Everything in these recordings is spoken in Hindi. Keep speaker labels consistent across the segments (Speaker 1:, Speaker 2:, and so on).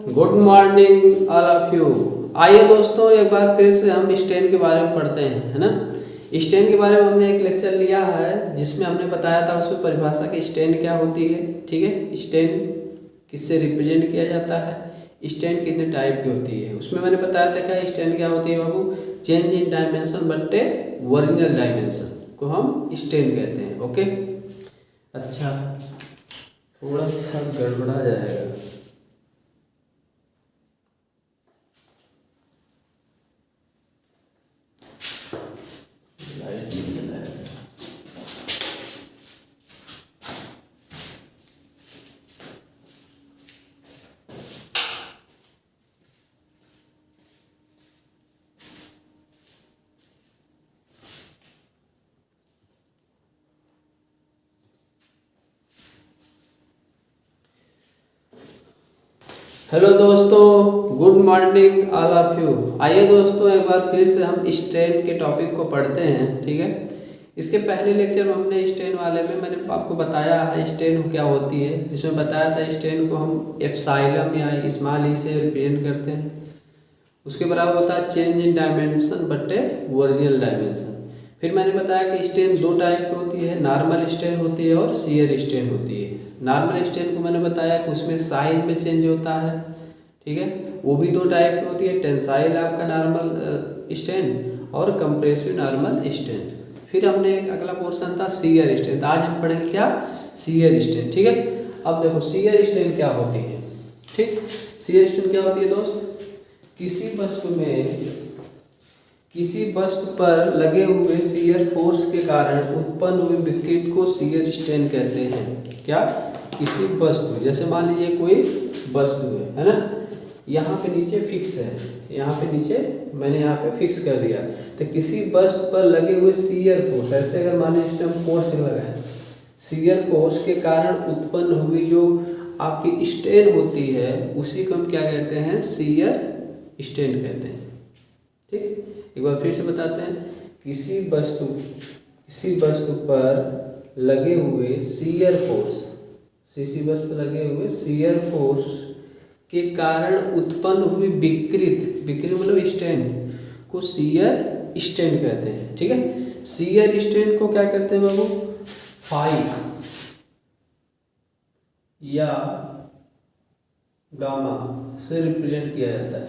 Speaker 1: Good morning all of you. आइए दोस्तों, एक बार फिर से हम स्टेन के बारे में पढ़ते हैं, है ना। स्टेन के बारे में हमने एक लेक्चर लिया है जिसमें हमने बताया था उसमें परिभाषा की स्टेन क्या होती है। ठीक है, स्टेन किससे रिप्रेजेंट किया जाता है, स्टेन कितने टाइप की होती है। उसमें मैंने बताया था क्या स्टेन क्या होती है बाबू, चेंज इन डायमेंशन बट्टे ओरिजिनल डायमेंशन को हम स्टेन कहते हैं। ओके, अच्छा थोड़ा सा गड़बड़ा जाएगा। लाइट नहीं जलाया। हेलो दोस्तों, good morning all of you. आइए दोस्तों, एक बार फिर से हम स्टेन के टॉपिक को पढ़ते हैं। ठीक है, इसके पहले लेक्चर में हमने स्टेन वाले में मैंने आपको बताया है स्टेन क्या होती है, जिसमें बताया था स्टेन को हम एप्सिलॉन या स्मॉल ई से रिप्रेजेंट करते हैं। उसके बराबर होता है चेंज इन डायमेंशन बट्टे ओरिजिनल डायमेंशन। फिर मैंने बताया कि स्टेन दो टाइप की होती है, नॉर्मल स्टेन होती है और शियर स्टेन होती है। नॉर्मल स्टेन को मैंने बताया कि उसमें साइज में चेंज होता है। ठीक है, वो भी दो टाइप की होती है, टेंसाइल आपका नॉर्मल स्टेन और कंप्रेसिव नॉर्मल स्टेन। फिर हमने एक अगला पोर्शन था शियर स्टेन। आज हम पढ़ेंगे क्या, शियर स्टेन। ठीक है, अब देखो शियर स्टेन क्या होती है। ठीक, शियर स्टेन क्या होती है दोस्त, किसी वस्तु पर लगे हुए शियर फोर्स के कारण उत्पन्न हुए विकृति को शियर स्ट्रेन कहते हैं। क्या, किसी वस्तु, जैसे मान लीजिए कोई वस्तु है ना, यहाँ पे नीचे फिक्स है, यहाँ पे नीचे मैंने यहाँ पे फिक्स कर दिया, तो किसी वस्तु पर लगे हुए शियर फोर्स, ऐसे अगर मान लीजिए हम फोर्स लगाएं, शियर फोर्स के कारण उत्पन्न हुई जो आपकी स्ट्रेन होती है उसी को हम क्या कहते हैं, शियर स्ट्रेन कहते हैं। ठीक, एक बार फिर से बताते हैं, किसी वस्तु पर लगे हुए शियर फोर्स, किसी वस्तु पर लगे हुए शियर फोर्स के कारण उत्पन्न हुई विकृति मतलब स्ट्रेन को शियर स्ट्रेन कहते हैं। ठीक है, शियर स्ट्रेन को क्या कहते हैं बाबू, फाई या गामा से रिप्रेजेंट किया जाता है।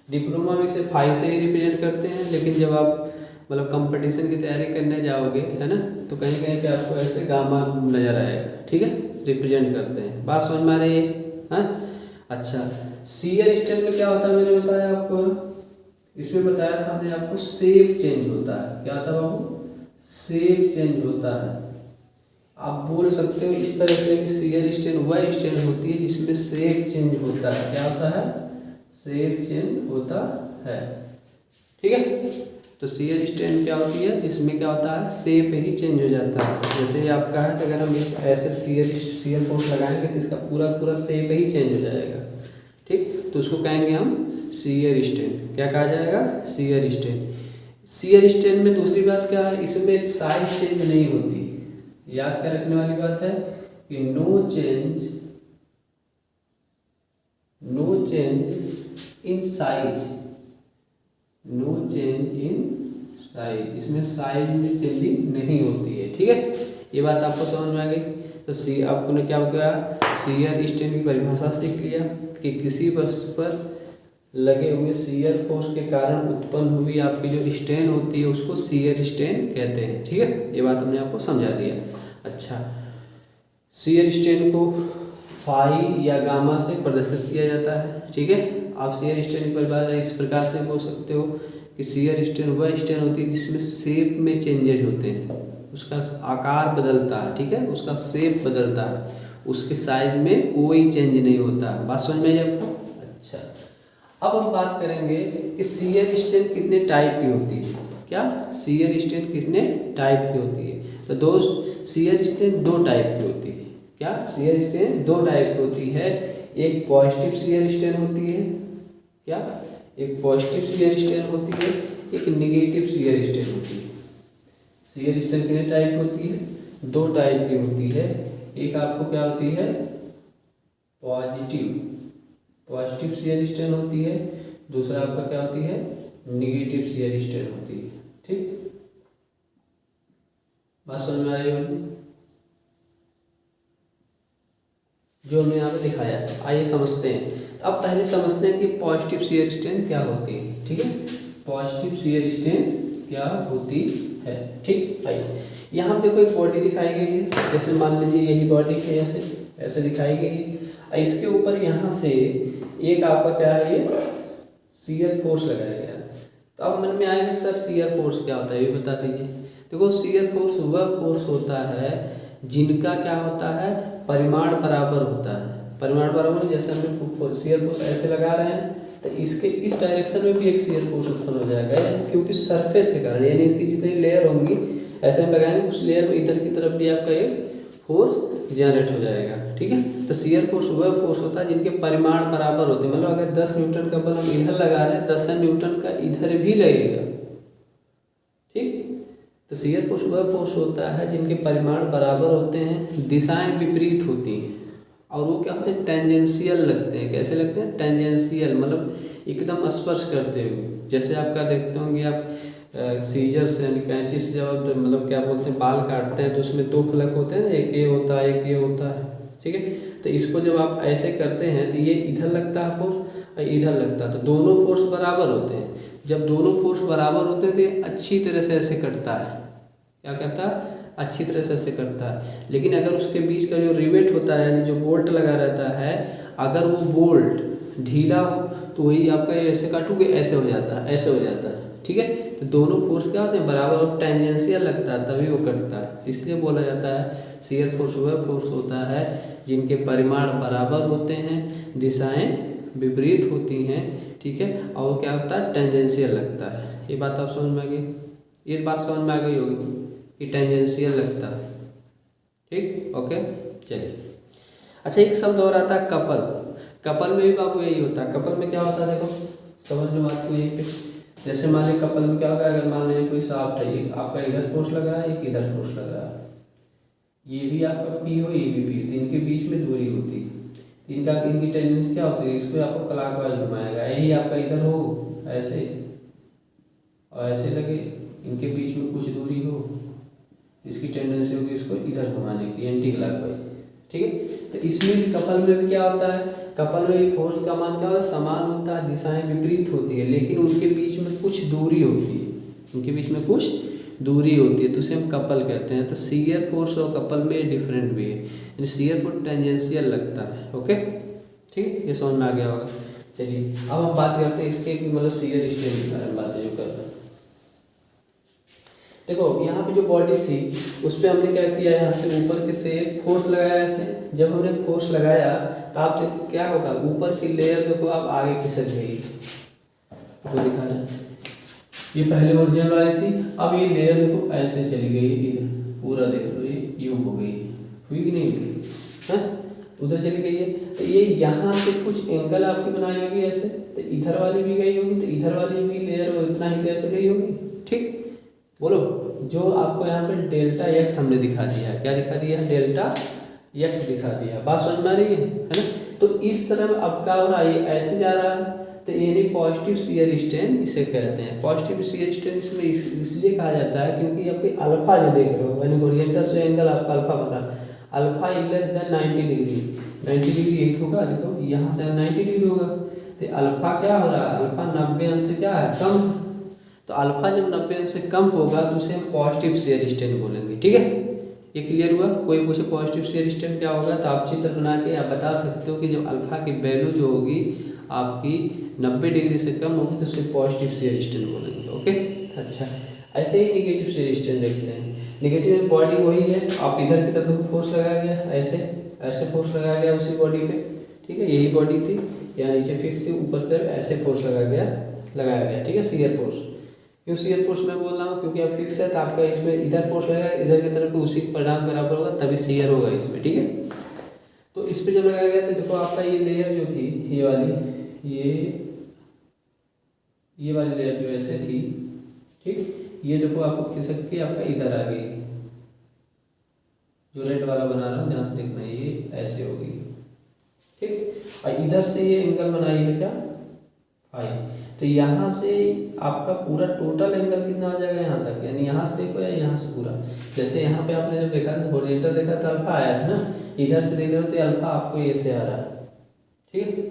Speaker 1: डिप्लोमा में इसे फाई से ही रिप्रेजेंट करते हैं, लेकिन जब आप मतलब कंपटीशन की तैयारी करने जाओगे, है ना, तो कहीं कहीं पे आपको ऐसे गामा नज़र आएगा। ठीक है, रिप्रेजेंट करते हैं। बात समझ में आ रही है? हाँ, अच्छा शियर स्ट्रेन में क्या होता है मैंने बताया आपको, इसमें बताया था हमने आपको, शेप चेंज होता है। क्या होता है बाबू, शेप चेंज होता है। आप बोल सकते हो इस तरह से कि शियर स्ट्रेन वह स्ट्रेन होती है जिसमें शेप चेंज होता है। क्या होता है, शेप चेंज होता है। ठीक है, तो शियर स्ट्रेन क्या होती है, जिसमें क्या होता है, शेप ही चेंज हो जाता है। जैसे ये आपका है, तो अगर हम ऐसे शियर फोर्स लगाएंगे तो इसका पूरा शेप ही चेंज हो जाएगा। ठीक, तो उसको कहेंगे हम शियर स्ट्रेन। क्या कहा जाएगा, शियर स्ट्रेन। शियर स्ट्रेन में दूसरी बात क्या है, इसमें साइज चेंज नहीं होती। याद क्या रखने वाली बात है कि no change in size, no change in size, इसमें साइज में चेंजिंग नहीं होती है। ठीक है, ये बात आपको समझ में आ गई। तो आपने क्या हो गया, शियर स्ट्रेन की परिभाषा सीख लिया कि किसी वस्तु पर लगे हुए शियर फोर्स के कारण उत्पन्न हुई आपकी जो स्ट्रेन होती है उसको शियर स्ट्रेन कहते हैं। ठीक है, ये बात हमने आपको समझा दिया। अच्छा, शियर स्ट्रेन को फाई या गामा से प्रदर्शित किया जाता है। ठीक है, आप शियर स्ट्रेन की परिभाषा इस प्रकार से बोल सकते हो कि शियर स्ट्रेन वह स्ट्रेन होती है जिसमें शेप में चेंजेज होते हैं, उसका आकार बदलता है। ठीक है, उसका शेप बदलता है, उसके साइज में कोई चेंज नहीं होता। बात समझ में आई आपको? अच्छा, अब हम बात करेंगे कि शियर स्ट्रेन कितने टाइप की होती है। क्या, शियर स्ट्रेन कितने टाइप की होती है? तो दोस्त, शियर स्ट्रेन दो टाइप की होती है। क्या, शियर स्ट्रेन दो टाइप की होती है। एक पॉजिटिव शियर स्ट्रेन होती है। क्या, एक पॉजिटिव शियर स्ट्रेन होती है, एक नेगेटिव शियर स्ट्रेन होती है। शियर स्ट्रेन कितने टाइप होती है, दो टाइप की होती है। एक आपको क्या होती है, पॉजिटिव पॉजिटिव शियर स्ट्रेन होती है, दूसरा आपका क्या होती है, निगेटिव शियर स्ट्रेन होती है। ठीक, बात समझ में आ रही होगी जो हमने यहाँ पे दिखाया। आइए समझते हैं। तो अब पहले समझते हैं कि पॉजिटिव शियर स्ट्रेन क्या होती है। ठीक है, पॉजिटिव शियर स्ट्रेन क्या होती है। ठीक, आइए यहाँ पे देखो एक बॉडी दिखाई गई है, जैसे मान लीजिए यही बॉडी है, ऐसे ऐसे दिखाई गई है। इसके ऊपर यहाँ से एक आपका क्या है, ये शियर फोर्स लगाया गया। तो अब मन में आएगा सर शियर फोर्स क्या होता है, ये बता दीजिए। देखो शियर फोर्स वह फोर्स होता है जिनका क्या होता है, परिमाण बराबर होता है। परिमाण बराबर, जैसे हमने शियर फोर्स ऐसे लगा रहे हैं तो इसके इस डायरेक्शन में भी एक शियर फोर्स उत्पन्न हो जाएगा, क्योंकि सरफेस के कारण, यानी इसकी जितनी लेयर होंगी ऐसे हम लगाएंगे, उस लेयर में इधर की तरफ भी आपका एक फोर्स जनरेट हो जाएगा। ठीक है, तो शियर फोर्स वह फोर्स होता है जिनके परिमाण बराबर होते हैं। मतलब अगर 10 न्यूटन का बल हम इधर लगा रहे हैं, 10 न्यूटन का इधर भी लगेगा। ठीक, तो शियर फोर्स वह फोर्स होता है जिनके परिमाण बराबर होते हैं, दिशाएं विपरीत होती हैं, और वो क्या होते हैं, टेंजेंशियल लगते हैं। कैसे लगते हैं, टेंजेंशियल, मतलब एकदम स्पर्श करते हुए। जैसे आपका देखते होंगे आप सीजर से यानी कैंची से जब आप मतलब क्या बोलते हैं बाल काटते हैं, तो उसमें 2 फलक होते हैं ना, एक ये होता है एक ये होता है। ठीक है, तो इसको जब आप ऐसे करते हैं तो ये इधर लगता है फोर्स और इधर लगता है, तो दोनों फोर्स बराबर होते हैं। जब दोनों फोर्स बराबर होते हैं तो अच्छी तरह से ऐसे कटता है। क्या करता है, अच्छी तरह से ऐसे करता है। लेकिन अगर उसके बीच का जो रिवेट होता है, यानी जो बोल्ट लगा रहता है, अगर वो बोल्ट ढीला हो तो वही आपका ऐसे काटोगे ऐसे हो जाता है, ऐसे हो जाता है। ठीक है, तो दोनों फोर्स क्या होते हैं, बराबर और टेंजेंशियल लगता है, तभी वो कटता है। इसलिए बोला जाता है शियर फोर्स वह फोर्स होता है जिनके परिमाण बराबर होते हैं, दिशाएं विपरीत होती हैं। ठीक है, और वो क्या होता है, टेंजेंशियल लगता है। ये बात आप समझ में आ गई, ये बात समझ में आ गई होगी कि टेंजेंशियल लगता है। ठीक, ओके, चलिए। अच्छा, एक शब्द और आता है कपल। कपल में भी बाबू यही होता है। कपल में क्या होता है, देखो समझ में बात को यहीं पे। जैसे मान लीजिए कपल में क्या होगा, अगर मान लीजिए कोई शाफ्ट है, एक आपका इधर फोर्स लगा है, एक इधर फोर्स लगा है, ये भी आपका पी हो, ये भी पी हो, तो इनके बीच में दूरी होती है। इनकी टेंडेंसी क्या होती है, इसको आपको क्लॉकवाइज घुमाएगा। यही आपका इधर हो ऐसे और ऐसे लगे, इनके बीच में कुछ दूरी हो, इसकी टेंडेंसी होगी इसको इधर घुमाने की, एंटी क्लॉकवाइज। ठीक है, तो इसमें भी कपल में भी क्या होता है, कपल में भी फोर्स का मान क्या होता है, समान होता है, दिशाएं विपरीत होती है, लेकिन उनके बीच में कुछ दूरी होती है, उनके बीच में कुछ दूरी होती है, तो उसे हम कपल कहते हैं। तो शियर फोर्स और कपल में डिफरेंट भी है, यानी शियर फोर्स टेंजेंशियल लगता है। ओके, ठीक है, ये समझ में आ गया होगा। चलिए अब हम बात करते हैं इसके मतलब शियर स्ट्रेन के बारे में बातें जो कर रहे हैं। देखो यहाँ पे जो बॉडी थी उस पर हमने क्या किया, यहाँ से ऊपर के से फोर्स लगाया ऐसे। जब हमने फोर्स लगाया तो आप देखो क्या होगा, ऊपर की लेयर देखो आप आगे खिसक गई, तो दिखा रहे हैं ये पहले ओरिजिनल वाली थी, अब ये लेयर देखो ऐसे चली गई इधर, पूरा देख लो ये यूं हो गई, हुई कि नहीं हुई, है उधर चली गई है। तो ये यहाँ से कुछ एंगल आपकी बनाई होगी ऐसे, तो इधर वाली भी गई होगी, तो इधर वाली भी लेयर इतना ही ऐसे गई होगी। ठीक, बोलो जो आपको यहाँ पे डेल्टा एक्स हमने दिखा दिया, क्या दिखा दिया है, डेल्टा एक्स दिखा दिया। बात समझ में आ रही है ना। तो इस तरह अब क्या हो रहा है, ये ऐसे जा रहा है, तो यानी पॉजिटिव शियर स्ट्रेन इसे कहते हैं। पॉजिटिव शियर स्ट्रेन इसमें इसलिए कहा जाता है क्योंकि आपके अल्फा जो देख रहे हो, यानी होरिजेंटल से एंगल आपका अल्फा बता, alpha less than 90 degree, 90 degree एक होगा, देखो यहाँ से 90 डिग्री होगा, तो अल्फा क्या हो रहा है, अल्फा 90 अंश से क्या है, कम। तो अल्फा जब 90 अंश से कम होगा तो उसे हम पॉजिटिव शियर स्ट्रेन बोलेंगे। ठीक है, ये क्लियर हुआ। कोई पूछे पॉजिटिव शियर स्ट्रेन क्या होगा, तो आप चित्र बना के आप बता सकते हो कि जब अल्फा की वैल्यू जो होगी आपकी 90 डिग्री से कम होगी तो उसे पॉजिटिव शियर स्ट्रेन बोलेंगे। ओके, अच्छा ऐसे ही निगेटिव शियर स्ट्रेन देखते हैं। निगेटिव में बॉडी वही है, आप इधर की तरफ फोर्स लगाया गया, ऐसे ऐसे फोर्स लगाया गया उसी बॉडी पे। ठीक है, यही बॉडी थी, या नीचे फिक्स थी, ऊपर तरफ ऐसे फोर्स लगाया गया। ठीक है, शियर फोर्स। क्यों शियर फोर्स मैं बोल रहा हूँ, क्योंकि आप फिक्स है तो आपका इसमें इधर फोर्स लगेगा, इधर की तरफ उसी परिणाम बराबर होगा, तभी शियर होगा इसमें। ठीक है, तो इस पे जब लगाया गया तो देखो आपका ये लेयर जो थी, ये वाली ये वाली लेयर जो ऐसे थी, ठीक, ये देखो आपको खिसक के आपका इधर आ गई, जो रेड वाला बना रहा हूँ जहाँ से देखना है, ये ऐसे हो गई। ठीक। और इधर से ये एंगल बनाई है क्या, फाइव। तो यहाँ से आपका पूरा टोटल एंगल कितना हो जाएगा यहाँ तक, यानी यहाँ से देखो या यहाँ से पूरा। जैसे यहाँ पे आपने जब देखा हॉरिजॉन्टल देखा तो अल्फा आया था ना, इधर से देख रहे हो तो अल्फा आपको ये से आ रहा है, ठीक है।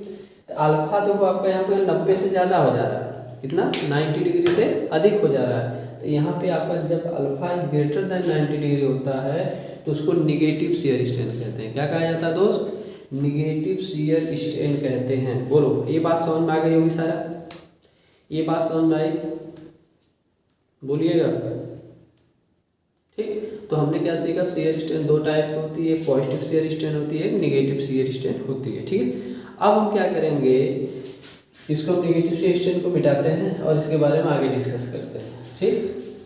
Speaker 1: तो अल्फा देखो आपका यहाँ पे 90 से ज़्यादा हो जा रहा है, कितना 90 डिग्री से अधिक हो जा रहा है। तो यहाँ पे आपका जब अल्फा ग्रेटर देन 90 डिग्री होता है तो उसको निगेटिव शियर स्ट्रेन कहते हैं। क्या कहा जाता है दोस्त, निगेटिव शियर स्ट्रेन कहते हैं। बोलो ये बात समझ में आ गई होगी सारा, ये बात समझ में आई, बोलिएगा, ठीक। तो हमने क्या सीखा, शियर स्ट्रेन दो टाइप की होती है, एक पॉजिटिव शियर स्ट्रेन होती है, एक निगेटिव शियर स्ट्रेन होती है, ठीक है। अब हम क्या करेंगे, इसको हम निगेटिव शियर स्ट्रेन को मिटाते हैं और इसके बारे में आगे डिस्कस करते हैं, ठीक।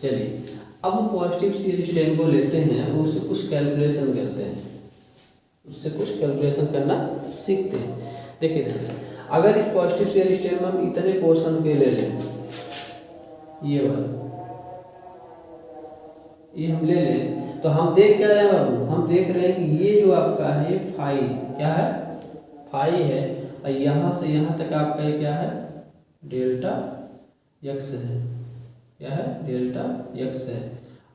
Speaker 1: चलिए अब हम पॉजिटिव शियर स्ट्रेन को लेते हैं, उससे कुछ कैलकुलेशन करते हैं, उससे कुछ कैलकुलेशन करना सीखते हैं। देखिए ध्यान से, अगर इस पॉजिटिव शियर स्ट्रेन में हम इतने पोर्शन के ले लें, ये वाला ये हम ले लें, तो हम देख क्या रहे हैं बाबू, हम देख रहे हैं कि ये जो आपका है फाई क्या है, फाई है, और यहाँ से यहाँ तक आपका ये क्या है, डेल्टा एक्स है, क्या है, डेल्टा एक्स है।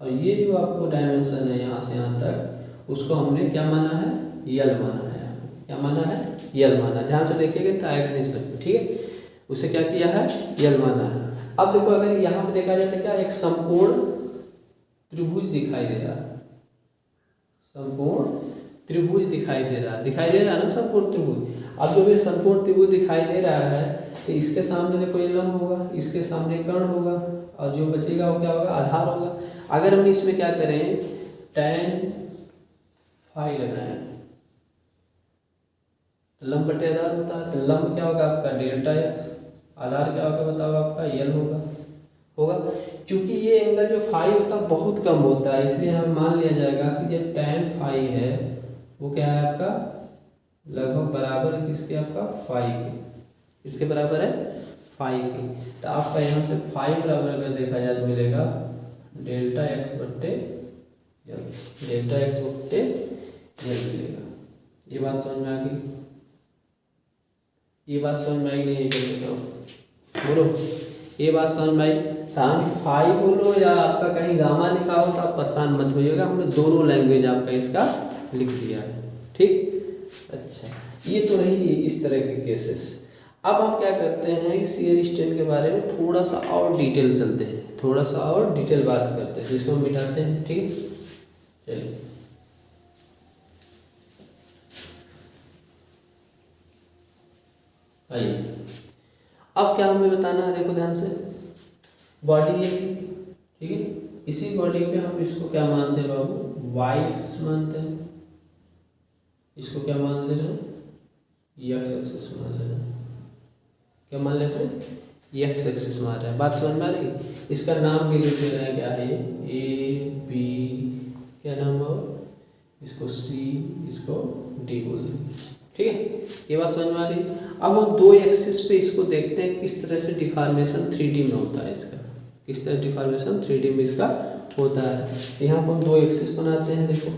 Speaker 1: और ये जो आपको डायमेंशन है यहाँ से यहाँ तक, उसको हमने क्या माना है, यल माना है। क्या माना है, यल माना। ध्यान से देखिएगा तो आएगा नहीं समझ में, ठीक है। उसे क्या किया है, यल माना है। अब देखो अगर यहाँ पे देखा जाए तो क्या, एक संपूर्ण त्रिभुज दिखाई दे रहा है, संपूर्ण त्रिभुज दिखाई दे रहा है, दिखाई दे रहा है ना संपूर्ण त्रिभुज। अब जब ये संपूर्ण त्रिभुज दिखाई दे रहा है तो इसके सामने देखो ये लंब होगा, इसके सामने कर्ण होगा, और जो बचेगा वो क्या होगा, आधार होगा। अगर हम इसमें क्या करें, tan फाई लगाएं, लंब बटे आधार होता है, तो लंब क्या होगा आपका डेल्टा एक्स, आधार क्या होगा बताओ आपका, यल होगा। चूंकि ये एंगल जो फाई होता है बहुत कम होता है, इसलिए हम मान लिया जाएगा कि जो tan फाई है वो क्या है आपका, लगभग बराबर है किसके, आपका फाई के, इसके बराबर है फाई के। तो आपका यहाँ से फाई बराबर अगर देखा जाए तो मिलेगा डेल्टा एक्स बट्टे यल, डेल्टा एक्स बट्टे यल मिलेगा। ये बात समझ में आ गई, ये बात समझ में आई नहीं, बोलो ये बात समझ में आई। हम फाई बोलो या आपका कहीं गामा लिखा हो तो आप परेशान मत होइएगा, हमने दोनों लैंग्वेज आपका इसका लिख दिया है, ठीक। अच्छा ये तो रही इस तरह के केसेस। अब हम क्या करते हैं कि शियर स्ट्रेन के बारे में थोड़ा सा और डिटेल चलते हैं, थोड़ा सा और डिटेल बात करते हैं, जिसको हम मिटाते हैं, ठीक है। चलिए आइए, अब क्या हमें बताना है, देखो ध्यान से, बॉडी ये थी, ठीक है। इसी बॉडी पे हम इसको क्या मानते हैं बाबू, वाई एक्सिस मानते हैं, इसको क्या मान ले रहे हैं, एक्स एक्सिस मान ले रहे हैं, क्या मान लेते हैं, एक्स एक्सिस मान रहे हैं। बात समझ में आ रही, इसका नाम भी लिख दे रहे हैं, क्या है ए बी, क्या नाम हो, इसको सी, इसको डी बोल दें, ठीक है। ये बात समझ में आ रही। अब हम दो एक्सिस पे इसको देखते हैं किस तरह से डिफॉर्मेशन 3D में होता है इसका, किस तरह डिफॉर्मेशन 3D में इसका होता है। यहाँ पर हम दो एक्सिस बनाते हैं, देखो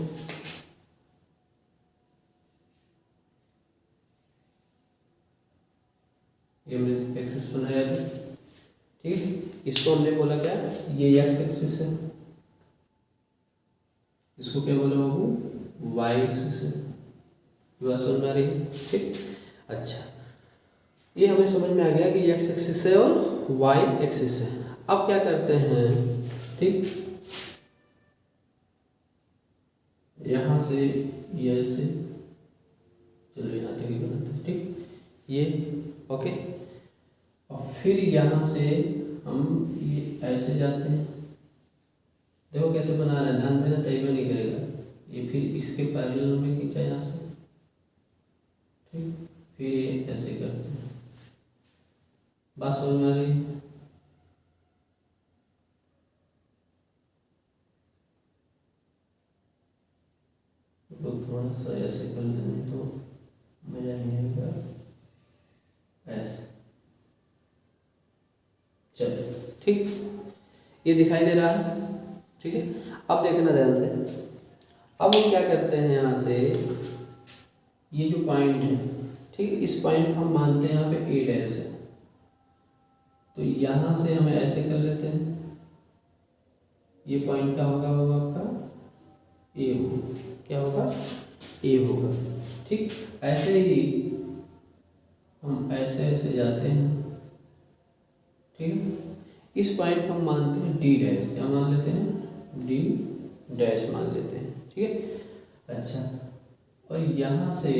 Speaker 1: ये हमने एक्सिस बनाया था, ठीक है। इसको हमने बोला क्या, ये एक्स एक्सिस है, इसको क्या बोला बाबू, वाई एक्सिस है। बात समझ में आ रही है, ठीक। अच्छा ये हमें समझ में आ गया कि एक्स एक्सिस है और वाई एक्सिस है। अब क्या करते हैं, ठीक, यहाँ से ये ऐसे, चलो यहाँ तक ही बनाते हैं, ठीक, ये ओके। और फिर यहाँ से हम ये ऐसे जाते हैं, देखो कैसे बना रहे हैं, ध्यान देना, तैयार नहीं करेगा ये, फिर इसके पैरेलल में खींचा यहाँ से, ठीक, फिर ये ऐसे करते हैं। बात समझ में आ रही है, तो थोड़ा सा ऐसे कर लेंगे तो मजा नहीं आएगा, ऐसे, चलो ठीक, ये दिखाई दे रहा है, ठीक है। अब देखना ध्यान से, अब हम क्या करते हैं, यहाँ से ये जो पॉइंट है, ठीक है। इस पॉइंट को हम मानते हैं यहाँ पे ए डैश है, तो यहाँ से हम ऐसे कर लेते हैं, ये पॉइंट क्या होगा आपका ए होगा, क्या होगा ए होगा। ठीक, ऐसे ही हम ऐसे ऐसे जाते हैं। ठीक है, इस पॉइंट को हम मानते हैं डी डैश, क्या मान लेते हैं डी डैश मान लेते हैं। ठीक है, अच्छा, और यहाँ से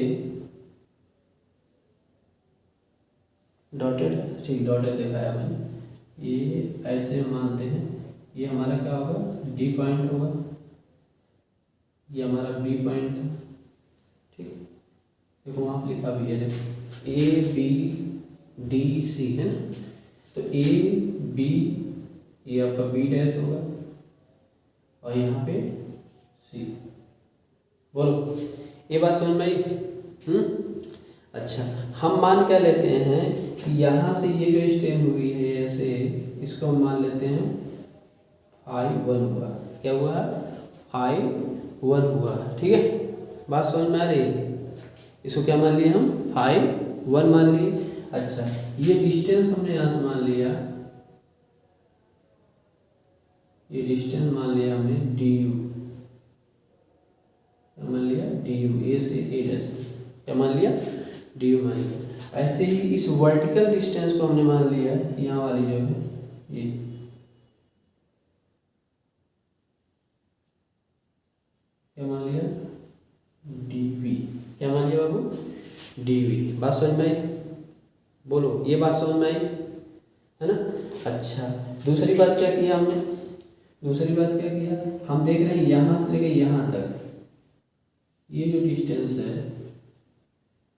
Speaker 1: डॉटेड, ठीक डॉटेड दिखाया मैंने, ये ऐसे मानते हैं, ये हमारा क्या होगा डी पॉइंट होगा, ये हमारा बी पॉइंट था। ठीक, देखो वहाँ लिखा भी है, देखो ए बी डी सी है ना, तो ए बी ये आपका बी डैश होगा और यहाँ पे सी। बोलो ये बात समझ में आई? अच्छा, हम मान क्या लेते हैं कि यहाँ से ये जो स्ट्रेन हुई है ऐसे, इसको हम मान लेते हैं फाइव 1 हुआ, क्या हुआ है 5 1 हुआ। ठीक है, बात समझ में आ रही है? इसको क्या मान लिए हम 5 1 मान लिए। अच्छा, ये डिस्टेंस हमने यहाँ से मान लिया, ये डिस्टेंस मान लिया हमने डी यू, क्या मान लिया डी यू, ए से ए डैश, क्या मान लिया डी यू मान लिया। ऐसे ही इस वर्टिकल डिस्टेंस को हमने मान लिया, यहाँ वाली जो है ये, क्या मान लिया डी वी, क्या मान लिया बाबू डी वी। बात समझ में आई? बोलो ये बात समझ में आई है ना? अच्छा, दूसरी बात क्या किया हमने, दूसरी बात क्या किया, हम देख रहे हैं यहाँ से लेके यहाँ तक ये जो डिस्टेंस है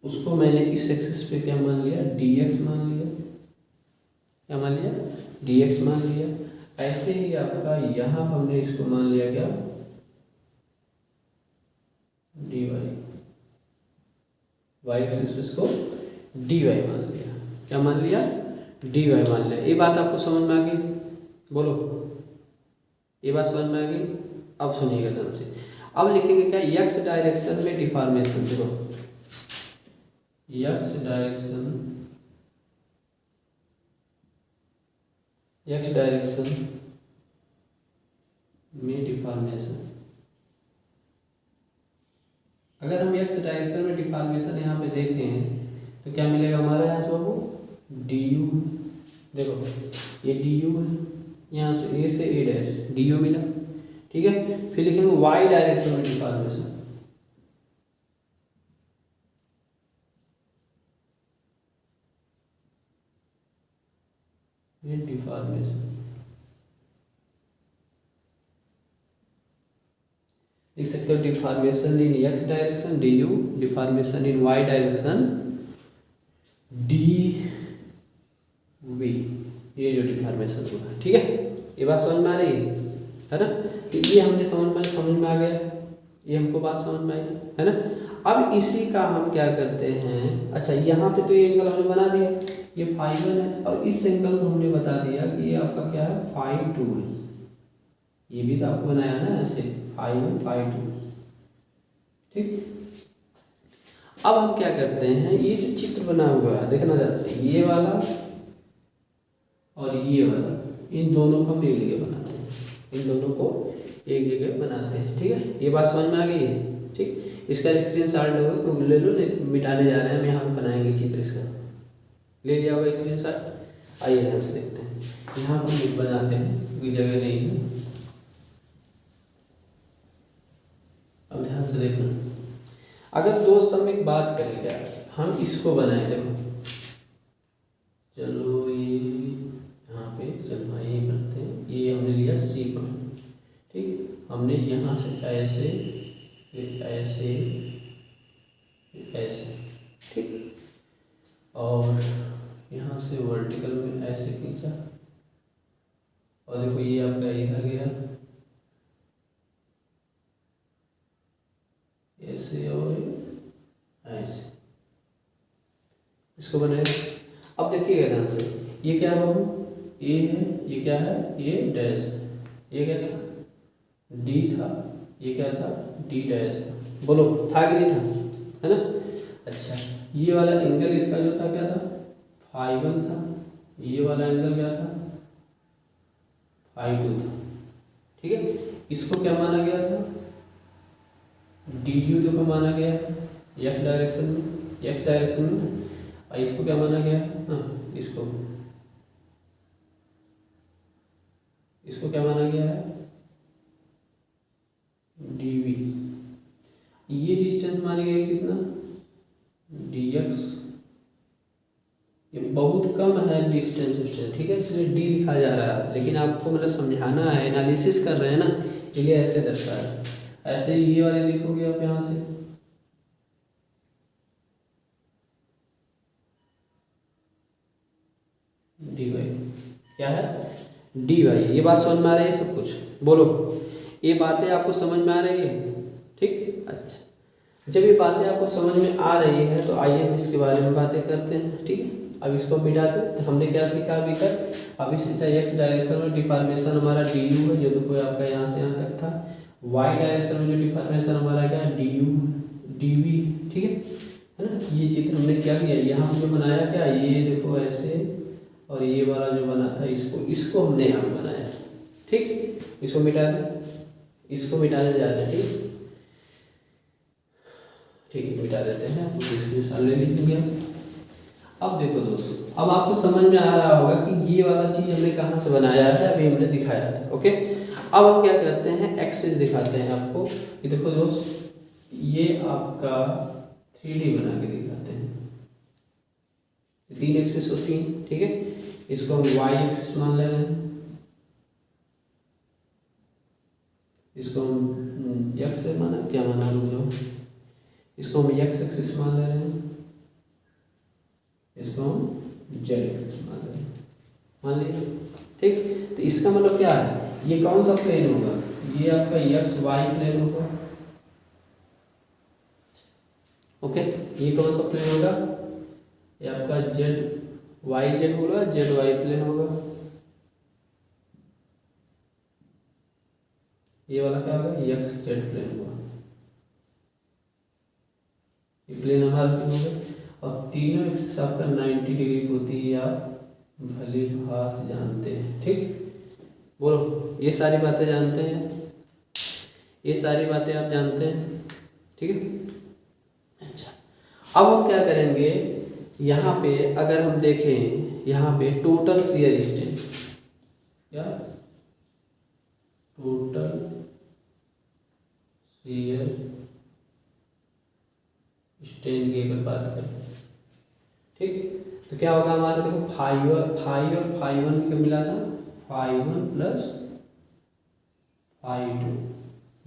Speaker 1: उसको मैंने इस एक्सिस पे क्या मान लिया डी एक्स मान लिया, क्या मान लिया डी एक्स मान लिया। ऐसे ही आपका यहाँ हमने इसको मान लिया क्या डी वाई, वाई एक्सिस को डी वाई मान लिया, क्या मान लिया डी वाई मान लिया। ये बात आपको समझ में आ गई? बोलो ये बात समझ में आ गई? अब सुनिएगा ध्यान से, अब लिखेंगे क्या एक्स डायरेक्शन में डिफॉर्मेशन। देखो एक्स डायरेक्शन, एक्स डायरेक्शन में डिफॉर्मेशन, अगर हम एक्स डायरेक्शन में डिफॉर्मेशन यहाँ पे देखें तो क्या मिलेगा हमारा यहाँ से बाबू डी यू। देखो ये डी यू है, यहाँ से ए डैश डी यू मिला। ठीक है, फिर लिखेंगे वाई डायरेक्शन में डिफॉर्मेशन, ये डिफॉर्मेशन लिख सकते हो, deformation in x direction d u, deformation in y direction d v, ये जो डिफॉर्मेशन हुआ। ठीक है, ये बात समझ में आ रही है ना? तो ये हमने समझ में आ गया, ये हमको बात समझ में आई है ना? अब इसी का हम क्या करते हैं, अच्छा यहाँ पे तो ये एंगल हमने बना दिया, ये 5 1 है, और इस एंगल को हमने बता दिया कि ये आपका क्या है 5 2 है, ये भी तो आपको बनाया ना ऐसे 5 1 5 2। ठीक, अब हम क्या करते हैं, ये जो चित्र बना हुआ है देखना ध्यान से, ये वाला और ये वाला, इन दोनों को हम एक जगह बनाते हैं, इन दोनों को एक जगह बनाते हैं। ठीक है, ये बात समझ में आ गई है? ठीक, इसका स्क्रीनशॉट लोग ले लो, नहीं मिटाने जा रहे हैं हम, यहाँ पे बनाएंगे चित्र इसका, ले लिया होगा स्क्रीनशॉट। आइए ध्यान से देखते हैं, यहाँ पर हम बनाते हैं, कोई जगह नहीं है। अब ध्यान से देखना, अगर दोस्त हम एक बात करें क्या, हम इसको बनाए, देखो चलो ये यहाँ पे चलो हाँ यही बनाते हैं, ये हमने लिया सी पॉइंट। ठीक, हमने यहाँ से ऐसे ऐसे ऐसे, ठीक, और यहाँ से वर्टिकल में ऐसे खींचा, और देखो ये आपका इधर गया ऐसे और ऐसे, इसको बनाए। अब देखिएगा ध्यान से, ये क्या है बाबू, ए है, ये क्या है ये डैश है, ये क्या था डी था, ये क्या था डी डैश था। बोलो था कि नहीं था, है ना? अच्छा, ये वाला एंगल इसका जो था क्या था, फाई 1 था, ये वाला एंगल क्या था, फाई 2 था। ठीक है, इसको क्या माना गया था, डी यू जो माना गया है एक्स डायरेक्शन में, और इसको क्या माना गया है, हाँ इसको क्या माना गया है, डी वी। ये डिस्टेंस मानी गई कितना, डी एक्स। ये बहुत कम है डिस्टेंस, ठीक है, इसलिए डी लिखा जा रहा है, लेकिन आपको मतलब समझाना है, एनालिसिस कर रहे हैं ना, इसलिए ऐसे दर्शा है। ऐसे ही ये वाले देखोगे आप यहाँ से, डी वाई क्या है, डी वाई। ये बात समझ में आ रही है सब कुछ, बोलो ये बातें आपको समझ में आ रही है, ठीक। अच्छा, जब ये बातें आपको समझ में आ रही है तो आइए हम इसके बारे में बातें करते हैं, ठीक है। अब इसको मिटाते हैं, तो हमने क्या सीखा अभी तक, अभी सीखा एक्स डायरेक्शन में डिफॉर्मेशन हमारा डी यू है, जो देखो आपका यहाँ से यहाँ तक था। वाई डायरेक्शन में जो डिफॉर्मेशन हमारा क्या डी यू डी वी, ठीक है ना। ये चित्र हमने क्या किया, यहाँ जो बनाया क्या, ये देखो ऐसे, और ये वाला जो बना था इसको हमने यहाँ बनाया, ठीक। इसको मिटा दें, इसको मिटाने जा रहे हैं, ठीक है, मिटा देते हैं, आपको ले लीजिए। अब देखो दोस्तों, अब आपको समझ में आ रहा होगा कि ये वाला चीज़ हमने कहाँ से बनाया है, अभी हमने दिखाया था, ओके। अब हम क्या करते हैं, एक्सेस दिखाते हैं आपको कि देखो दोस्त, ये आपका 3D बना के दिखाते हैं, 3 एक्सेस होती हैं, ठीक है। इसको हम वाई एक्सेस मान ले रहे हैं, इसको हम एक्स से माना, क्या माना रुक जाओ, इसको हम एक्स एक्सिस मान ले रहे हैं, इसको हम जेड एक्सिस मान ले रहे हैं, मान लीजिए, ठीक। तो इसका मतलब क्या है, ये कौन सा प्लेन होगा, ये आपका एक्स वाई प्लेन होगा, ओके। ये कौन सा प्लेन होगा, ये आपका जेड वाई जेड होगा, जेड वाई प्लेन होगा। ये वाला क्या होगा, एक्स जेड प्लेन होगा, ये प्लेन हमारा हो गया। और तीनों एक्सिस आपका 90 डिग्री होती है, आप भली भात जानते हैं, ठीक। बोलो ये सारी बातें जानते हैं, ये सारी बातें आप जानते हैं, ठीक है। अच्छा, अब हम क्या करेंगे, यहाँ पे अगर हम देखें, यहाँ पे टोटल शियर स्ट्रेंथ, क्या टोटल शियर स्ट्रेन की अगर बात करें, ठीक। तो क्या होगा हमारा, देखो फाई और फाई 1 क्या मिला था, फाई 1 प्लस फाई 2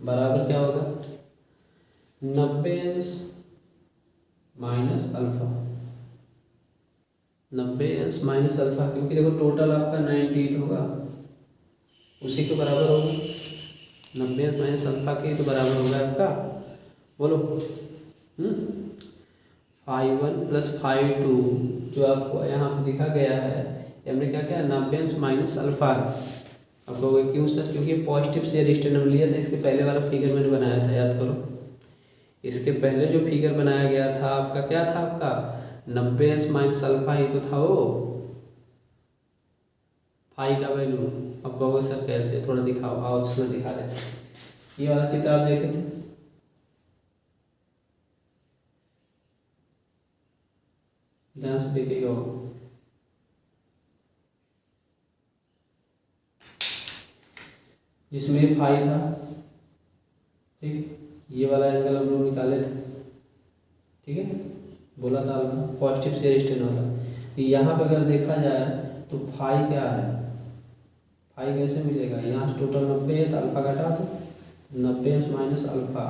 Speaker 1: बराबर क्या होगा, 90 अंश माइनस अल्फा, 90 अंश माइनस अल्फा, क्योंकि देखो टोटल आपका 90 होगा, उसी के बराबर होगा, 90 अंश माइनस अल्फा के तो बराबर होगा आपका, बोलो फाई 1 प्लस फाई 2 जो आपको यहाँ पे दिखा गया है, हमने क्या किया, 90 अंश माइनस अल्फा है। आप लोग क्यों सर, क्योंकि पॉजिटिव शेयर स्ट्रेन हम लिया था, इसके पहले वाला फिगर मैंने बनाया था, याद करो। इसके पहले जो फिगर बनाया गया था आपका क्या था, आपका 90 अंश माइनस अल्फा ही तो था वो फाई का वैल्यू। अब कहोगे सर कैसे, थोड़ा दिखाओ, आओ उसमें दिखा देते। ये वाला चित्र आप देखे थे, ध्यान से देखिएगा, जिसमें फाई था, ठीक। ये वाला एंगल हम लोग निकाले थे, ठीक है, बोला था पॉजिटिव शेयर स्ट्रेन वाला। यहाँ पे अगर देखा जाए तो फाई क्या है, फाई कैसे मिलेगा, यहाँ से टोटल 90 है तो अल्फा घटा दो, 90 अंश माइनस अल्फा,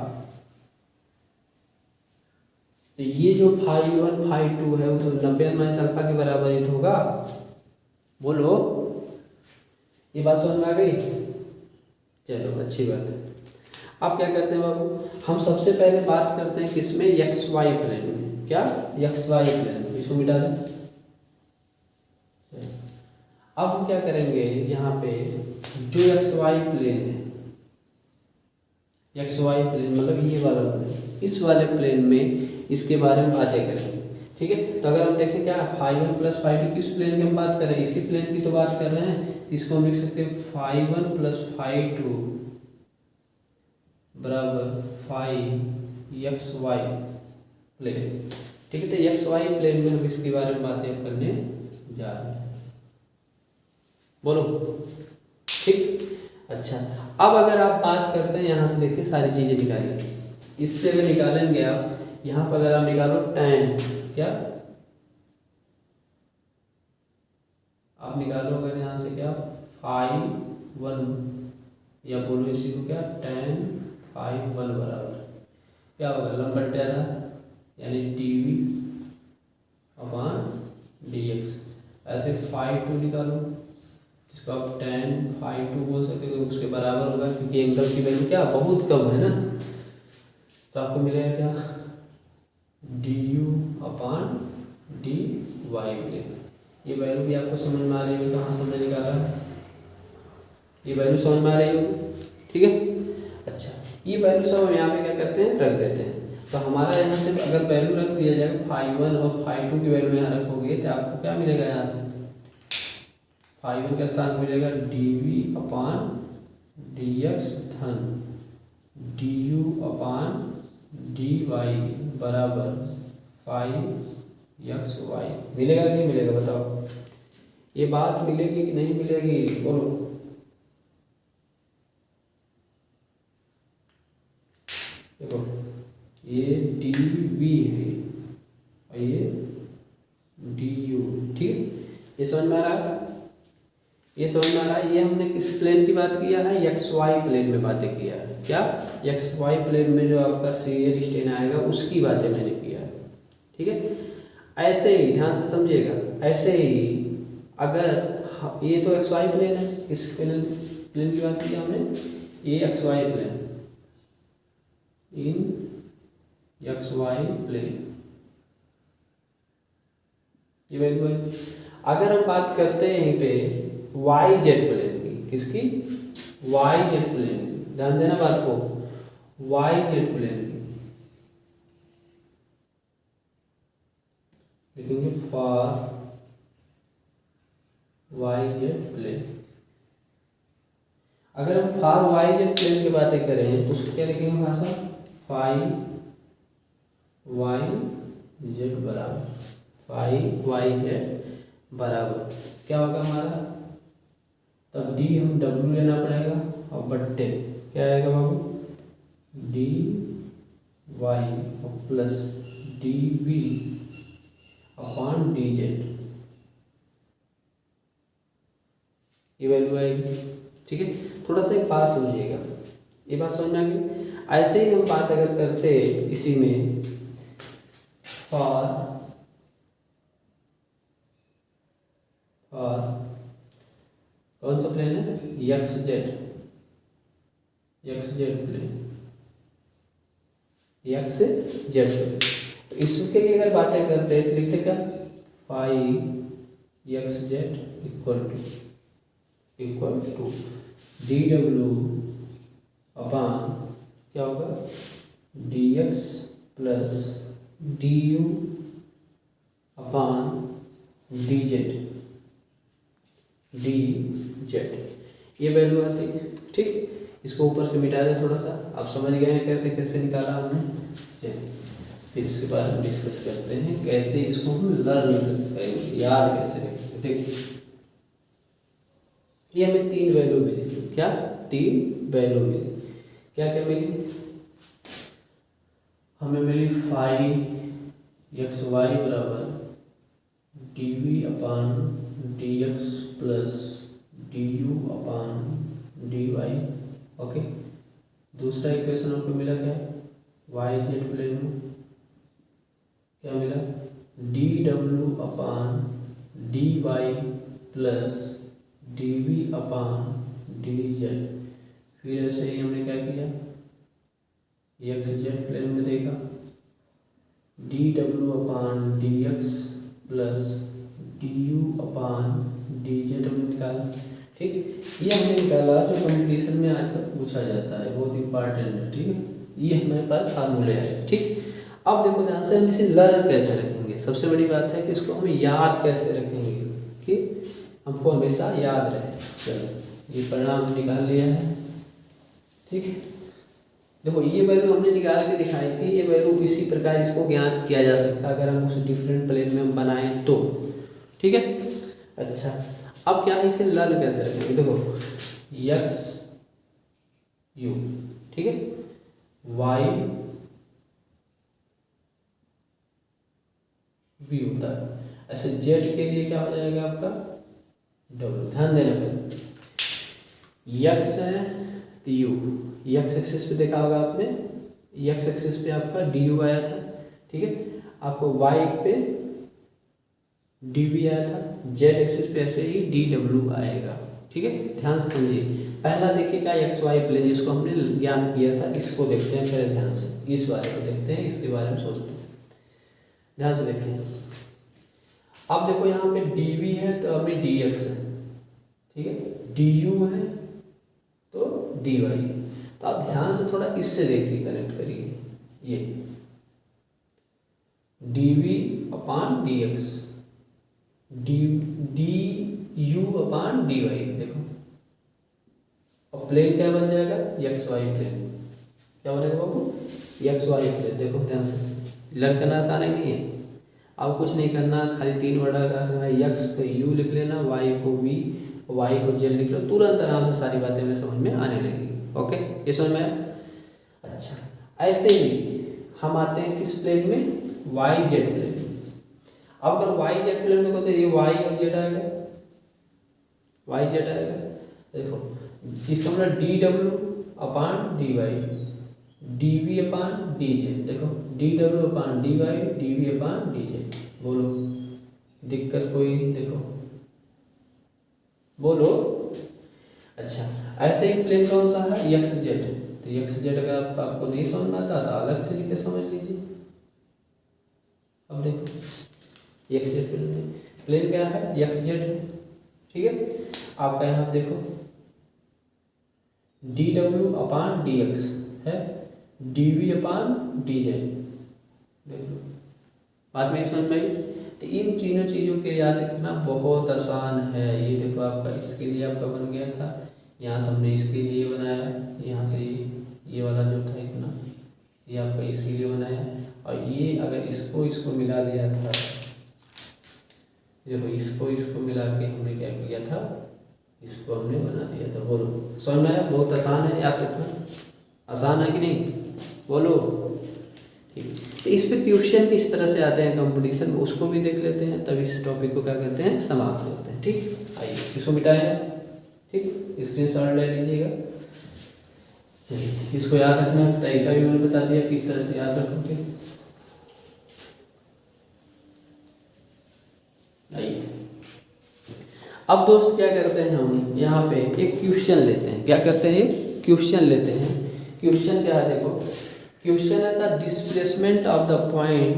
Speaker 1: तो ये जो फाई 1 फाई 2 है वो तो 90 अंश माइनस अल्फा के बराबर ही तो होगा, बोलो ये बात समझ में आ गई, चलो अच्छी बात है। अब क्या करते हैं बाबू, हम सबसे पहले बात करते हैं किसमें, एक्स वाई प्लेन में, क्या एक्स वाई प्लेन, इसको मिटा दें। अब हम क्या करेंगे, यहाँ पे जो एक्स वाई प्लेन है, एक्स वाई प्लेन मतलब ये वाला प्लेन, इस वाले प्लेन में इसके बारे में बातें करेंगे। ठीक है। तो अगर हम देखें क्या phi one plus phi two, किस प्लेन की हम बात कर रहे हैं, इसी प्लेन की तो बात कर रहे हैं, तो इसको हम लिख सकते हैं phi one plus phi two बराबर फाई एक्स वाई प्लेन। ठीक है, तो एक्स वाई प्लेन में हम इसके बारे में बातें करने जा रहे हैं, बोलो ठीक। अच्छा, अब अगर आप बात करते हैं यहाँ से, देखिए सारी चीज़ें निकालिए, इससे अगर निकालेंगे आप, यहाँ पर अगर आप निकालो tan, क्या आप निकालो अगर यहाँ से क्या फाई वन, या बोलो इसी को क्या tan फाई वन बराबर क्या होगा, लंबा टेरा यानी dv अपॉन dx। ऐसे फाई टू निकालो, जिसको आप tan फाई टू बोल सकते हो, उसके बराबर होगा, क्योंकि एंगल की वैल्यू क्या बहुत कम है ना, तो आपको मिलेगा क्या du अपॉन dy मिलेगा। ये वैल्यू भी आपको समझ में आ रही है, कहाँ समझ निकाला, ये वैल्यू समझ में आ रही होगी, ठीक है। अच्छा, ये वैल्यू सब हम यहाँ पे क्या करते हैं, रख देते हैं। तो हमारा यहाँ से अगर वैल्यू रख दिया जाएगा फाई वन और फाई टू की वैल्यू यहाँ रखोगे, तो आपको क्या मिलेगा, यहाँ से फाई वन के स्थान मिलेगा dv अपॉन dx धन du अपॉन dy बराबर फाई एक्स वाई। मिलेगा कि नहीं मिलेगा बताओ, ये बात मिलेगी कि नहीं मिलेगी, बोलो। देखो ये dv है और ये du, ठीक, ये समझ में आ रहा है, ये समझ में आ रहा है। ये हमने किस प्लेन की बात किया है, एक्स वाई प्लेन में बातें किया है, क्या एक्स वाई प्लेन में जो आपका शेयर स्ट्रेन आएगा उसकी बातें मैंने किया है, ठीक है। ऐसे ही ध्यान से समझिएगा, ऐसे ही अगर ये तो एक्स वाई प्लेन है, इस प्लेन की बात की हमने, ये एक्स वाई प्लेन, इन एक्स वाई प्लेन, ये वैल्यू है। अगर हम बात करते हैं यहीं पे वाई जेड प्लेन की, किसकी, वाई जेड प्लेन की, ध्यान देना बात को, वाई जेड प्लेन की लिखेंगे फॉर वाई जेड प्लेन। अगर हम फॉर वाई जेड प्लेन की बातें करें तो उसको क्या लिखेंगे भाषा, फाई वाई जेड बराबर फाई वाई जेड बराबर क्या होगा हमारा, तब डी हम डब्ल्यू लेना पड़ेगा और बट्टे क्या आएगा बाबू, डी वाई और plus d v upon d z, ये वैल्यू आएगी, ठीक है। थोड़ा सा एक बात समझिएगा, ये बात समझ में आ गई। ऐसे ही हम बात अगर करते इसी में फॉर कौन सा प्लेन है, x z plane, x z plane. तो इसके लिए अगर बातें करते हैं तो लिखते क्या, phi x z equal to d डब्ल्यू अपॉन क्या होगा, d x plus d u upon d z, ये वैल्यू आती है, ठीक। इसको ऊपर से मिटा दे थोड़ा सा, आप समझ गए हैं कैसे कैसे निकाला हमने। चलिए फिर इसके बाद हम डिस्कस करते हैं कैसे इसको हम लर्न करेंगे, याद कैसे रखेंगे। देखिए ये हमें तीन वैल्यू मिली, क्या तीन वैल्यू मिली, क्या क्या मिली, हमें मिली फाई एक्स वाई बराबर d v upon d x plus d u upon d y, okay. दूसरा इक्वेशन हमको मिला क्या, वाई जेड प्लेन में क्या मिला, डी डब्ल्यू upon d y plus d v upon d z. फिर ऐसे ही हमने क्या किया, एक्स जेड प्लेन में देखा, डी डब्ल्यू upon d x plus d u upon d Z हमने निकाला, ठीक। ये हमने निकाला जो कंपटीशन में आजकल पूछा जाता है, बहुत इंपॉर्टेंट है, ठीक है। ये हमारे पास फार्मूले है, ठीक। अब देखो ध्यान से हम इसे लर्न कैसे रखेंगे, सबसे बड़ी बात है कि इसको हम याद कैसे रखेंगे कि हमको हमेशा याद रहे। चलो ये परिणाम निकाल लिया है, ठीक है। देखो ये वैल्यू हमने निकाल के दिखाई थी, ये वैल्यू इसी प्रकार इसको ज्ञात किया जा सकता है अगर हम उसे डिफरेंट प्लेन में हम बनाएं तो, ठीक है। अच्छा अब क्या है, इसे लर्न कैसे रखेंगे, देखो यक्स यू, ठीक है, वाई वी होता है। ऐसे जेड के लिए क्या हो जाएगा आपका डब्ल्यू। ध्यान देना पहले, यक्स है तो यू, यक्स एक्सिस पे देखा होगा आपने, यक्स एक्सिस पे आपका डी यू आया था, ठीक है। आपको वाई पे डी वी आया था, जेड एक्सिस पे ऐसे ही डी डब्ल्यू आएगा, ठीक है। ध्यान से समझिए। पहला देखिएगा एक्स वाई प्लेन जिसको हमने ज्ञात किया था, इसको देखते हैं पहले ध्यान से, इस बारे को देखते हैं, इसके बारे में सोचते हैं। ध्यान से देखें, अब देखो यहाँ पे डी वी है तो अभी डी एक्स है, ठीक है, डी यू है तो डी वाई। तो आप ध्यान से थोड़ा इससे देखिए, कनेक्ट करिए, ये d we upon d x, d u upon D y, देखो और प्लेन क्या बन जाएगा, एक्स वाई प्लेन। क्या बनेगा बाबू, एक्स वाई प्लेन। देखो ध्यान से, लर्न करना आसान है नहीं है, अब कुछ नहीं करना, खाली 3 वर्ड करना, एक्स को यू लिख लेना, वाई को वी, वाई को जेड लिख लो, तुरंत आराम से सारी बातें में समझ में आने लगेगी। ओके, ये समझ में आया। अच्छा ऐसे ही हम आते हैं किस प्लेन में, वाई जेड प्लेन। अब अगर वाई जेड प्लेन में होते ये वाई और जेड आएगा, वाई जेड आएगा, देखो इसका मतलब D W upon D Y, D we upon D Z, देखो D W upon D Y, D we upon D Z. बोलो दिक्कत कोई, देखो बोलो। अच्छा ऐसे ही प्लेन कौन सा है, एक्स जेड। तो एक्स जेड अगर आपको नहीं समझ में आता तो अलग से लिख के समझ लीजिए। अब देखो एक्स जेड प्लेन क्या है, एक्स जेड है, ठीक है। आपका यहाँ देखो D W upon d x है, D we upon D Z, देखो बात में समझ में आई। तो इन तीनों चीज़ों के याद रखना बहुत आसान है। ये देखो आपका इसके लिए आपका बन गया था, यहाँ से हमने इसके लिए बनाया, यहाँ से ये वाला जो था इतना ये आपका इसके लिए बनाया, और ये अगर इसको मिला दिया था, देखो इसको मिला के हमने क्या किया था, इसको हमने बना दिया था। बोलो समझ में आया, बहुत आसान है, याद रखना आसान है कि नहीं, बोलो ठीक है। तो इस पे क्वेश्चन किस तरह से आते हैं कंपटीशन में, उसको भी देख लेते हैं, तब इस टॉपिक को क्या करते हैं, समाप्त करते हैं। ठीक, आइए इसको मिटाएं, ठीक, स्क्रीनशॉट ले लीजिएगा। चलिए इसको याद रखना तरीका भी मैंने बता दिया किस तरह से याद रखोगे। आइए अब दोस्त क्या करते हैं, हम यहाँ पे एक क्वेश्चन लेते हैं। क्या करते हैं, क्वेश्चन लेते हैं। क्वेश्चन क्या है, देखो क्वेश्चन है the displacement of the point,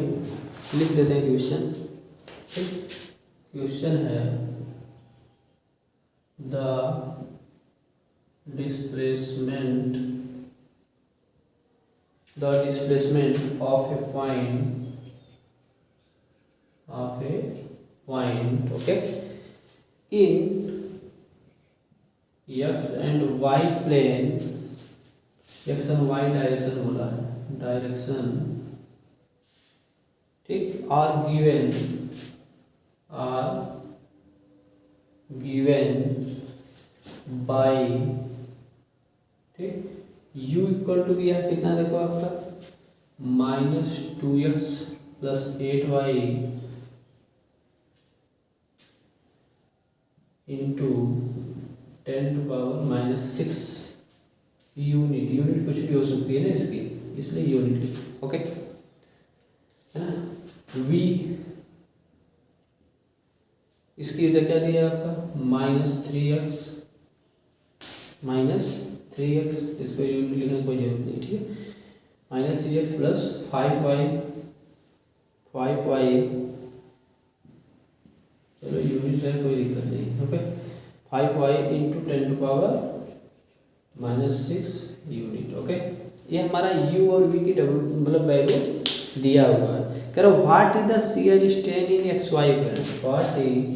Speaker 1: लिख देते हैं क्वेश्चन। क्वेश्चन है the displacement of A point okay in x and y plane, x and y direction बोला है, डायरेक्शन ठीक, आर गिवन बाय ठीक, u इक्वल टू दिया कितना, देखो आपका -2x + 8y into 10⁻⁶ unit. Unit कुछ भी हो सकती है ना इसकी, इसलिए यूनिट ओके है ना। v इसकी इधर क्या दिया आपका -3x, इसको यूनिट लिखने की कोई जरूरत नहीं, ठीक है। -3x + 5y चलो यूनिट है कोई दिक्कत नहीं, okay. 5y into 10⁻⁶ unit, okay. ये हमारा u और v की मतलब वैल्यू दिया हुआ है। कह रहा what is the shear strain in x y plane, what is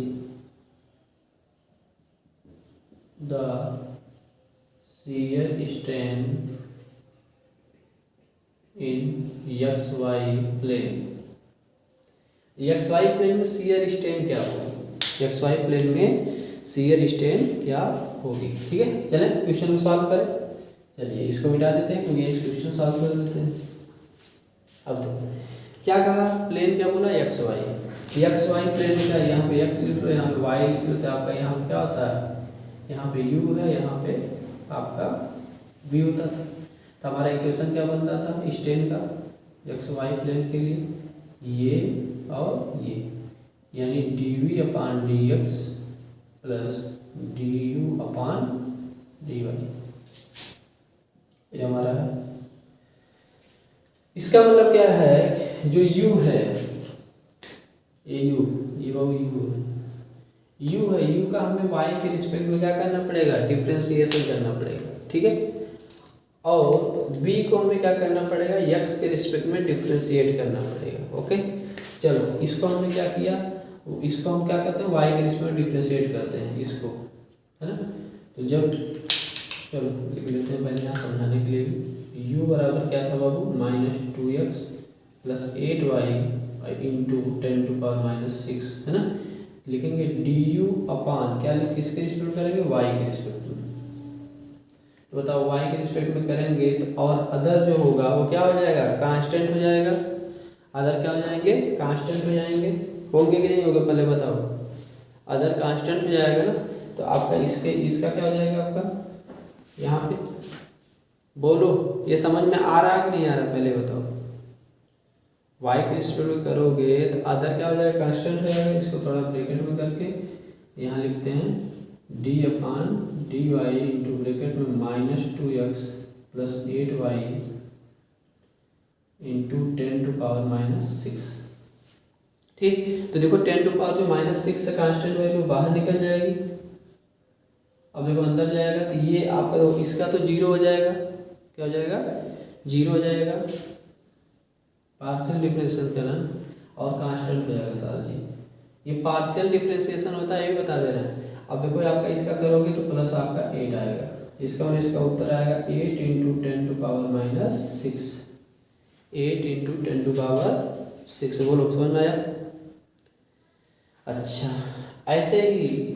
Speaker 1: the shear strain in x y plane. X y plane में शियर स्ट्रेन क्या होगी, एक्स वाई प्लेन में शियर स्ट्रेन क्या होगी। ठीक है, चलें क्वेश्चन को सॉल्व करें। चलिए इसको मिटा देते हैं क्योंकि इस क्वेश्चन सॉल्व कर देते हैं। अब देखो क्या कहा, प्लेन क्या बोला, x y. X y plane में क्या, यहाँ पे एक्स लिख लो, यहाँ पे वाई लिख लो, तो आपका यहाँ पे क्या होता है, यहाँ पे यू है, यहाँ पे आपका वी होता था। तो हमारा इक्वेशन क्या बनता था स्ट्रेन का एक्स वाई प्लेन के लिए, ये और ये, यानी d we upon d x plus d u upon D y, ये हमारा है। इसका मतलब क्या है, जो u है, ये बाबू u है, u का हमें y के रिस्पेक्ट में क्या करना पड़ेगा, डिफरेंशिएशन करना पड़ेगा। ठीक है, और v को हमें क्या करना पड़ेगा, x के रिस्पेक्ट में डिफरेंशिएट करना पड़ेगा। ओके, चलो इसको हमने क्या किया, इसको हम क्या करते हैं, y के रिस्पेक्ट में डिफरेंशिएट करते हैं इसको, है ना। तो जब चलो लिख लेते हैं पहले यहाँ समझाने के लिए भी, u बराबर क्या था बाबू, -2x प्लस 8y इंटू 10⁻⁶, है ना। लिखेंगे du अपान क्या, किसके रिस्पेक्ट करेंगे, y के रिस्पेक्ट में। तो बताओ y के रिस्पेक्ट में करेंगे तो, और अदर जो होगा वो क्या हो जाएगा, कांस्टेंट हो जाएगा। अदर क्या हो जाएंगे, कांस्टेंट हो जाएंगे, होंगे कि नहीं होंगे पहले बताओ। अदर कांस्टेंट हो जाएगा ना, तो आपका इसका क्या हो जाएगा, आपका यहाँ पे बोलो, ये समझ में आ रहा है कि नहीं आ रहा, पहले बताओ। y के रिस्पेक्ट में करोगे तो अदर क्या हो जाएगा, कांस्टेंट हो जाएगा। इसको थोड़ा ब्रैकेट में करके यहाँ लिखते हैं d अपान डी वाई इंटू ब्रैकेट में -2x प्लस 8y इंटू 10⁻⁶। ठीक, तो देखो 10⁻⁶ से कांस्टेंट वैल्यू बाहर निकल जाएगी। अब देखो अंदर जाएगा तो ये आपका इसका तो 0 हो जाएगा, क्या हो जाएगा, 0 हो जाएगा, पार्शियल डिफरेंशिएशन करना, और कांस्टेंट हो जाएगा सारा चीज। ये पार्शियल डिफरेंशिएशन होता है, ये बता दे रहे हैं। अब देखो आपका इसका करोगे तो प्लस आपका 8 आएगा, इसका और इसका उत्तर आएगा 8 इंटू 10⁻⁶, 8 इंटू 10⁻⁶। बोलो समझ में आया। अच्छा, ऐसे ही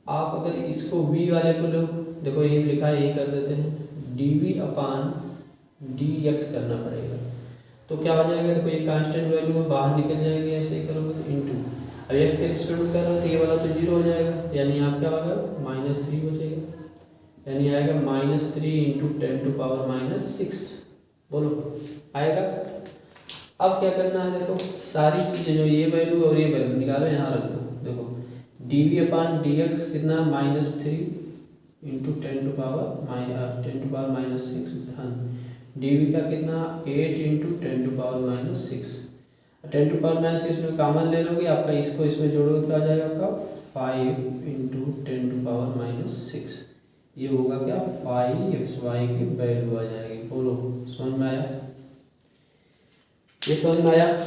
Speaker 1: आप अगर इसको v वाले को लो, देखो ये लिखा है, यही कर देते हैं, dv अपान dx करना पड़ेगा। तो क्या हो जाएगा, देखो ये कांस्टेंट वैल्यू में बाहर निकल जाएगी, ऐसे ही करोगे तो इंटू, अब x के रिस्पेक्ट में कर रहे हो तो ये वाला तो 0 हो जाएगा, यानी आप क्या होगा, -3 बचेगा, यानी आएगा -3 इंटू 10⁻⁶। बोलो आएगा। अब क्या करना है, देखो सारी चीज़ें जो ये वैल्यू और ये वैल्यू निकालो, यहाँ रख दो। देखो dv अपान dx कितना, -3 इंटू 10⁻⁶, हाँ dv का कितना 8 इंटू 10⁻⁶। 10⁻⁶ में कॉमन ले लोगे, आपका इसको इसमें जोड़ोगे तो आ जाएगा आपका 5 इंटू 10⁻⁶। ये होगा क्या, 5xy की वैल्यू आ जाएगी। बोलो समझ में आया, ये समझ में आया।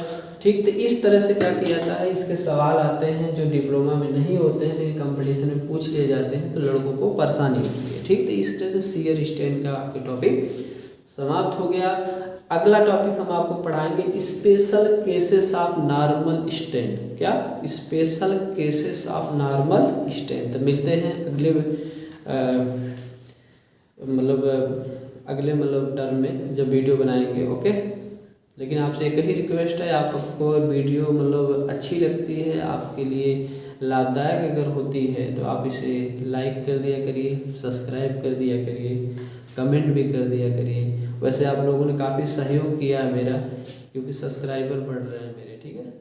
Speaker 1: ठीक, तो इस तरह से क्या किया जाता है, इसके सवाल आते हैं जो डिप्लोमा में नहीं होते हैं लेकिन कंपटीशन में पूछ लिए जाते हैं, तो लड़कों को परेशानी होती है। ठीक, तो इस तरह से शियर स्ट्रेन का आपके टॉपिक समाप्त हो गया। अगला टॉपिक हम आपको पढ़ाएंगे special cases of normal strain. क्या, special cases of normal strain. तो मिलते हैं अगले मतलब टर्म में जब वीडियो बनाएंगे। ओके, लेकिन आपसे एक ही रिक्वेस्ट है, आपको वीडियो मतलब अच्छी लगती है, आपके लिए लाभदायक अगर होती है तो आप इसे लाइक कर दिया करिए, सब्सक्राइब कर दिया करिए, कमेंट भी कर दिया करिए। वैसे आप लोगों ने काफ़ी सहयोग किया है मेरा, क्योंकि सब्सक्राइबर बढ़ रहे हैं मेरे। ठीक है।